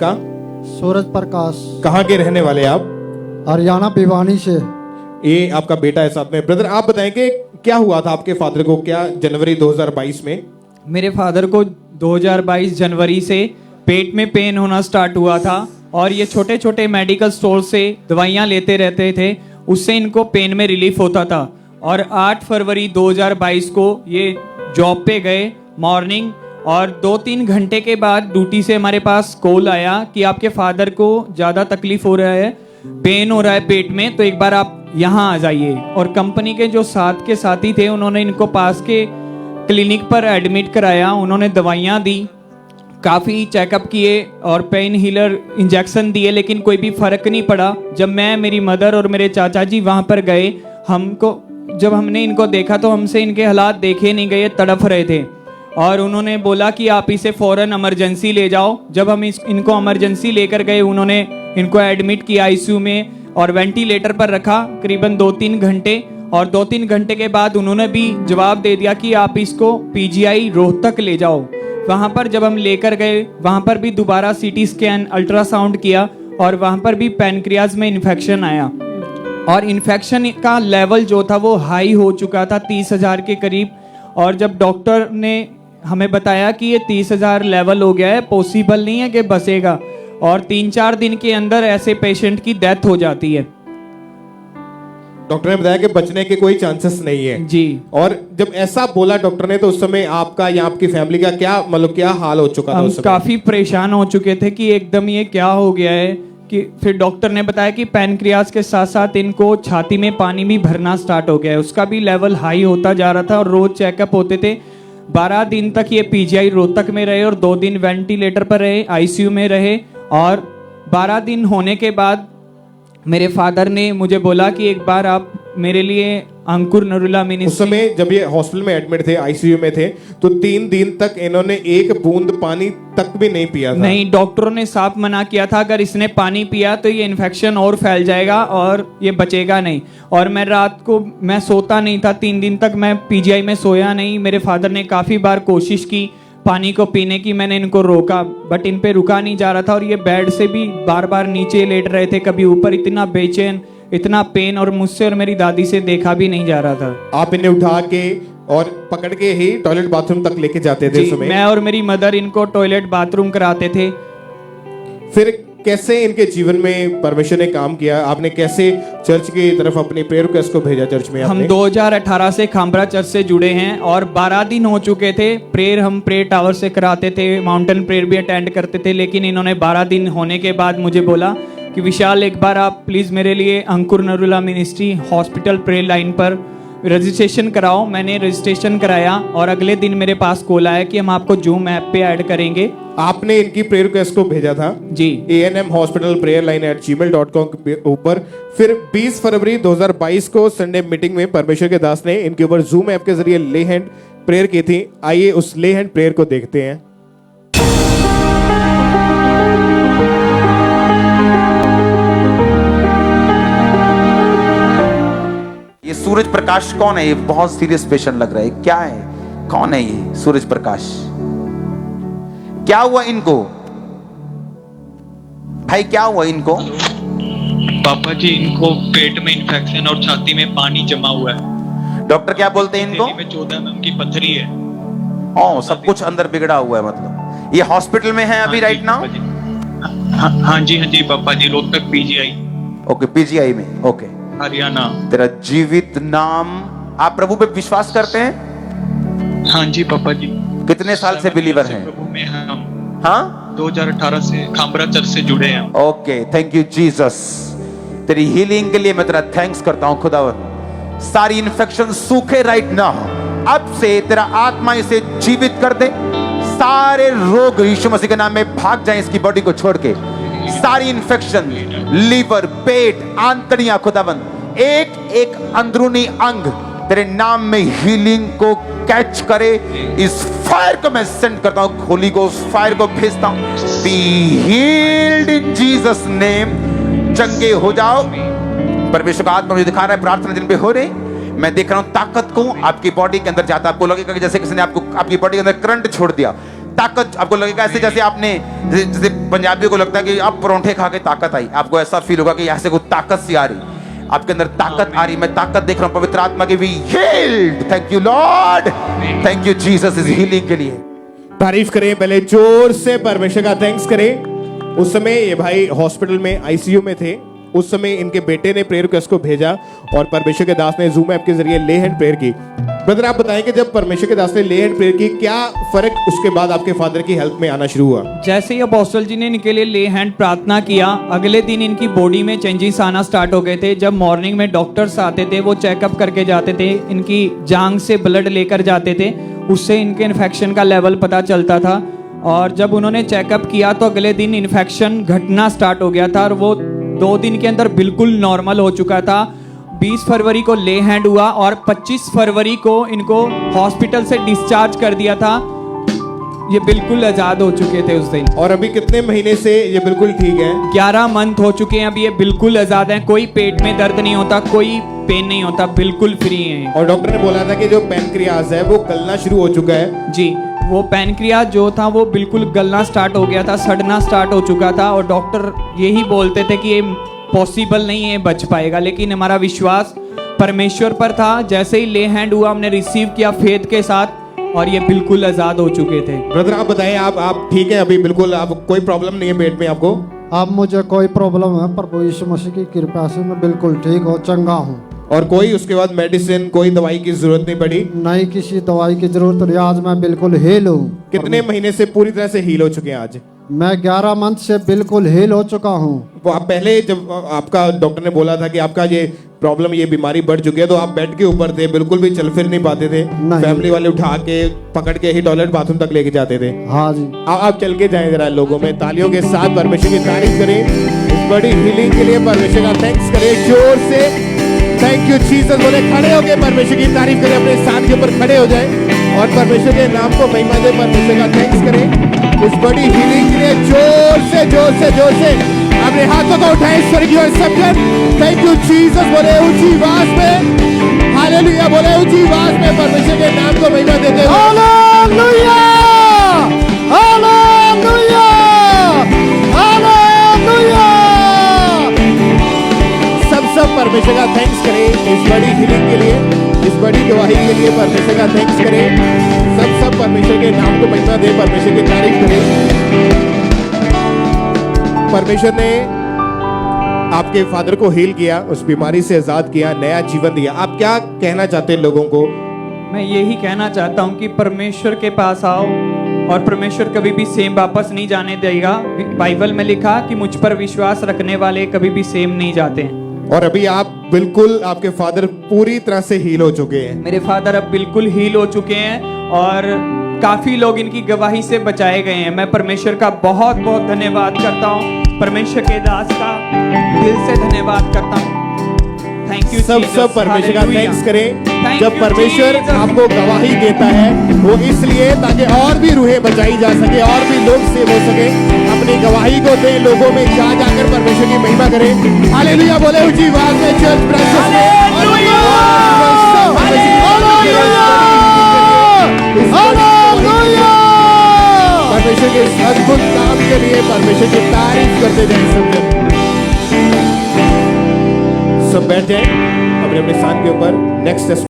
आपका? सूरज प्रकाश। कहाँ के रहने वाले आप? हरियाणा भिवानी से। ये आपका बेटा है साथ में। ब्रदर आप बताएंगे क्या हुआ था आपके फादर को, क्या जनवरी 2022 में? मेरे फादर को 2022 जनवरी से पेट में पेन होना स्टार्ट हुआ था और ये छोटे छोटे मेडिकल स्टोर से दवाइयाँ लेते रहते थे, उससे इनको पेन में रिलीफ होता था। और 8 फरवरी 2022 को ये जॉब पे गए मॉर्निंग, और 2-3 घंटे के बाद ड्यूटी से हमारे पास कॉल आया कि आपके फादर को ज़्यादा तकलीफ हो रहा है, पेन हो रहा है पेट में, तो एक बार आप यहाँ आ जाइए। और कंपनी के जो साथ के साथी थे उन्होंने इनको पास के क्लिनिक पर एडमिट कराया, उन्होंने दवाइयाँ दी, काफ़ी चेकअप किए और पेन हीलर इंजेक्शन दिए, लेकिन कोई भी फ़र्क नहीं पड़ा। जब मैं, मेरी मदर और मेरे चाचा जी वहाँ पर गए, जब हमने इनको देखा तो हमसे इनके हालात देखे नहीं गए, तड़फ रहे थे। और उन्होंने बोला कि आप इसे फ़ौरन इमरजेंसी ले जाओ। जब हम इनको इमरजेंसी लेकर गए, उन्होंने इनको एडमिट किया आईसीयू में और वेंटिलेटर पर रखा करीबन 2-3 घंटे। और 2-3 घंटे के बाद उन्होंने भी जवाब दे दिया कि आप इसको पीजीआई रोहतक ले जाओ। वहाँ पर जब हम लेकर गए, वहाँ पर भी दोबारा सीटी स्कैन, अल्ट्रासाउंड किया और वहाँ पर भी पैनक्रियाज में इन्फेक्शन आया। और इन्फेक्शन का लेवल जो था वो हाई हो चुका था, 30,000 के करीब। और जब डॉक्टर ने हमें बताया कि ये 30,000 लेवल हो गया है, पॉसिबल नहीं है कि बचेगा, और 3-4 दिन के अंदर ऐसे पेशेंट की डेथ हो जाती है। डॉक्टर ने बताया कि बचने के कोई चांसेस नहीं है जी। और जब ऐसा बोला डॉक्टर ने, तो उस समय आपका या आपकी फैमिली का क्या हाल हो चुका था? हम उस समय काफी परेशान हो चुके थे कि एकदम ये क्या हो गया है। कि फिर डॉक्टर ने बताया कि पैनक्रियाज के साथ साथ इनको छाती में पानी भी भरना स्टार्ट हो गया है, उसका भी लेवल हाई होता जा रहा था और रोज चेकअप होते थे। 12 दिन तक ये पीजीआई रोहतक में रहे और 2 दिन वेंटिलेटर पर रहे, आईसीयू में रहे। और 12 दिन होने के बाद मेरे फादर ने मुझे बोला कि एक बार आप मेरे लिए अंकुर नरूला मिनिस्ट्री। उस समय जब ये हॉस्पिटल में एडमिट थे, आईसीयू में थे, तो 3 दिन तक इन्होंने एक बूंद पानी तक भी नहीं पिया था। नहीं, डॉक्टरों ने साफ मना किया था, अगर इसने पानी पिया तो ये इन्फेक्शन और फैल जाएगा और ये बचेगा नहीं। और मैं रात को मैं सोता नहीं था, 3 दिन तक मैं पीजीआई में सोया नहीं। मेरे फादर ने काफ़ी बार कोशिश की पानी को पीने की, मैंने इनको रोका बट इन पे रुका नहीं जा रहा था। और ये बेड से भी बार बार नीचे लेट रहे थे, कभी ऊपर, इतना बेचैन, इतना पेन, और मुझसे और मेरी दादी से देखा भी नहीं जा रहा था। आप इन्हें उठा के और पकड़ के ही टॉयलेट बाथरूम तक लेके जाते थे? जी, मैं और मेरी मदर इनको टॉयलेट बाथरूम कराते थे। फिर कैसे इनके जीवन में परमेश्वर ने काम किया? आपने कैसे चर्च की तरफ अपनी प्रेयर रिक्वेस्ट को भेजा चर्च में? हम 2018 से खामरा चर्च से जुड़े हैं और 12 दिन हो चुके थे। हम प्रेयर टावर से कराते थे, माउंटेन प्रेयर भी अटेंड करते थे, लेकिन इन्होंने 12 दिन होने के बाद मुझे बोला कि विशाल, एक बार आप प्लीज़ मेरे लिए Ankur Narula ministry hospital prayer line पर रजिस्ट्रेशन कराओ। मैंने रजिस्ट्रेशन कराया और अगले दिन मेरे पास कॉल आया कि हम आपको जूम ऐप पे ऐड करेंगे। आपने इनकी प्रेयर रिक्वेस्ट को भेजा था जी, ANM hospital prayer line @gmail.com के ऊपर। फिर 20 फरवरी 2022 को संडे मीटिंग में परमेश्वर के दास ने इनके ऊपर जूम ऐप के जरिए ले हैंड प्रेयर की थी। आइए उस ले हैंड प्रेयर को देखते हैं। ये सूरज प्रकाश कौन है? ये बहुत सीरियस पेशेंट लग रहा है, क्या है, कौन है ये सूरज प्रकाश? क्या हुआ इनको भाई, क्या हुआ इनको? पापा जी, इनको पेट में इन्फेक्शन और छाती में पानी जमा हुआ है। डॉक्टर क्या बोलते हैं इनको? में 14 mm की पथरी है। ओ, सब कुछ अंदर बिगड़ा हुआ है मतलब। ये हॉस्पिटल में है अभी राइट नाउ? हाँ जी पापा जी, रोहतक पीजीआई। ओके, पीजीआई में, ओके, हरियाणा। तेरा जीवित नाम। आप प्रभु पे विश्वास करते हैं? हाँ जी पापा जी। कितने साल से बिलीवर हैं? प्रभु में हम हाँ, 2018 से खामरा चर्च से जुड़े हैं। Okay, thank you Jesus. तेरी हीलिंग के लिए मैं तेरा थैंक्स करता हूं खुदावन। सारी इन्फेक्शन सूखे राइट नाउ, अब से तेरा आत्मा इसे जीवित कर दे। सारे रोग यीशु मसीह के नाम में भाग जाएं इसकी बॉडी को छोड़ के। सारी इन्फेक्शन, लीवर, पेट, आंतड़ियां, खुदाबंद एक एक अंदरूनी अंग तेरे नाम में हीलिंग को कैच करे। इस फायर को मैं सेंड करता हूं, होली गोस्ट फायर को भेजता हूं। Be healed in Jesus name. चंगे हो जाओ। परमेश्वर का आत्मा मुझे दिखा रहा है, प्रार्थना दिन पे हो रही, मैं देख रहा हूं ताकत को आपकी बॉडी के अंदर जाता। आपको लगेगा कि जैसे किसी ने आपको आपकी बॉडी के अंदर करंट छोड़ दिया। ताकत आपको लगेगा ऐसे जैसे आपने जैसे पंजाबी को लगता है कि अब परोंठे खा के ताकत आई, आपको ऐसा फील होगा कि ऐसे कोई ताकत सी आ रही, आपके अंदर ताकत आ रही। मैं ताकत देख रहा हूं पवित्र आत्मा की भी healed. Thank you Lord, thank you Jesus इस हीलिंग के लिए। तारीफ करें पहले जोर से, परमेश्वर का थैंक्स करें। उस समय ये भाई हॉस्पिटल में आईसीयू में थे, उस समय इनके बेटे ने प्रेयर रिक्वेस्ट को भेजा और परमेश्वर के दास ने जूम ऐप के जरिए ले हैंड प्रेयर की। ब्रदर आप बताएं कि जब परमेश्वर के दास ने ले हैंड प्रेयर की, क्या फर्क उसके बाद आपके फादर की हेल्थ में आना शुरू हुआ? जैसे ही अपोस्टल जी ने इनके लिए ले हैंड प्रार्थना किया, अगले दिन इनकी बॉडी में चेंजेस आना स्टार्ट हो गए थे। जब मॉर्निंग में डॉक्टर्स आते थे, वो चेकअप करके जाते थे, इनकी जांग से ब्लड लेकर जाते थे, उससे इनके इन्फेक्शन का लेवल पता चलता था। और जब उन्होंने चेकअप किया तो अगले दिन इन्फेक्शन घटना स्टार्ट हो गया था और वो 2 दिन के अंदर बिल्कुल नॉर्मल हो चुका था। 20 फरवरी को ले हैंड हुआ और 25 फरवरी को इनको हॉस्पिटल से डिस्चार्ज कर दिया था। ये बिल्कुल आजाद हो चुके थे उस दिन। और अभी कितने महीने से ये बिल्कुल ठीक है? 11 मंथ हो चुके हैं, अभी ये बिल्कुल आजाद हैं। कोई पेट में दर्द नहीं होता, कोई पेन नहीं होता, बिल्कुल फ्री हैं। और डॉक्टर ने बोला था कि जो पैनक्रियाज है वो गलना शुरू हो चुका है। जी, वो पैनक्रियाज जो था वो बिल्कुल गलना स्टार्ट हो गया था, सड़ना स्टार्ट हो चुका था और डॉक्टर यही बोलते थे कि ये पॉसिबल नहीं है, बच पाएगा। लेकिन हमारा विश्वास परमेश्वर पर था। जैसे ही ले हैंड हुआ, हमने रिसीव किया फेथ के साथ और ये बिल्कुल आजाद हो चुके थे। ब्रदर आप बताएं, आप ठीक है अभी बिल्कुल? आप कोई प्रॉब्लम नहीं है पेट में आपको? अब मुझे कोई प्रॉब्लम है, प्रभु यीशु मसीह की कृपा से मैं बिल्कुल ठीक हो, चंगा हूँ। और कोई उसके बाद मेडिसिन, कोई दवाई की जरूरत नहीं पड़ी? नहीं, किसी दवाई की जरूरत नहीं। आज मैं बिल्कुल हील हूँ। कितने महीने से पूरी तरह से हील हो चुके हैं आज? मैं 11 मंथ से बिल्कुल हील हो चुका हूँ। वो आप पहले जब आपका डॉक्टर ने बोला था कि आपका ये प्रॉब्लम, ये बीमारी बढ़ चुकी है, तो आप बेड के ऊपर थे, बिल्कुल भी चल फिर नहीं पाते थे? नहीं। फैमिली वाले उठा के पकड़ के ही टॉयलेट बाथरूम तक लेके जाते थे? हाँ जी। आप चल के जाएं जरा लोगों में, तालियों के साथ परमेश्वर की तारीफ करें। इस बड़ी हीलिंग के लिए परमेश्वर का थैंक्स करें जोर से। थैंक यू जीसस बोले। खड़े होके परमेश्वर की तारीफ करें, अपने साथ के ऊपर खड़े हो जाएं और परमेश्वर के नाम को महिमा दे, परमेश्वर का थैंक्स करें इस बड़ी हीलिंग के लिए। जोर से जोर से जोर से अपने हाथों को उठाएं ईश्वर की ओर समझन। थैंक यू जीसस बोले ऊंची आवाज में, हालेलुया बोले ऊंची आवाज में, परमेश्वर के नाम को महिमा देते हुए हालेलुया, हालेलुया, हालेलुया। सब परमेश्वर का थैंक्स करें इस बड़ी हीलिंग के लिए, इस बड़ी गवाही के लिए परमेश्वर का थैंक्स करें। सब परमेश्वर के नाम को महिमा दे, परमेश्वर की तारीफ करें। परमेश्वर ने आपके फादर को हील किया, उस बीमारी से आजाद किया, नया जीवन दिया। आप क्या कहना चाहते हैं लोगों को? मैं यही कहना चाहता हूँ कि परमेश्वर के पास आओ और परमेश्वर कभी भी सेम वापस नहीं जाने देगा। बाइबल में लिखा कि मुझ पर विश्वास रखने वाले कभी भी सेम नहीं जाते हैं। और अभी आप बिल्कुल, आपके फादर पूरी तरह से हील हो चुके हैं। मेरे फादर अब बिल्कुल हील हो चुके हैं और काफी लोग इनकी गवाही से बचाए गए हैं। मैं परमेश्वर का बहुत बहुत धन्यवाद करता हूँ, परमेश्वर के दास का दिल से धन्यवाद करता हूँ। Thank you. सब परमेश्वर का थैंक्स करें। Thank जब you, परमेश्वर Jesus. आपको गवाही देता है वो इसलिए ताकि और भी रूहें बचाई जा सके, और भी लोग सेव हो सके। अपनी गवाही को दें, लोगों में जा जाकर परमेश्वर की महिमा करें। हालेलुया बोले ऊंची आवाज में चर्च ब्रांचेस में। Hallelujah, hallelujah. परमेश्वर के इस अद्भुत काम के लिए परमेश्वर की तारीफ करते जाएं सब बैठ जाएं अपने अपने स्थान के ऊपर। नेक्स्ट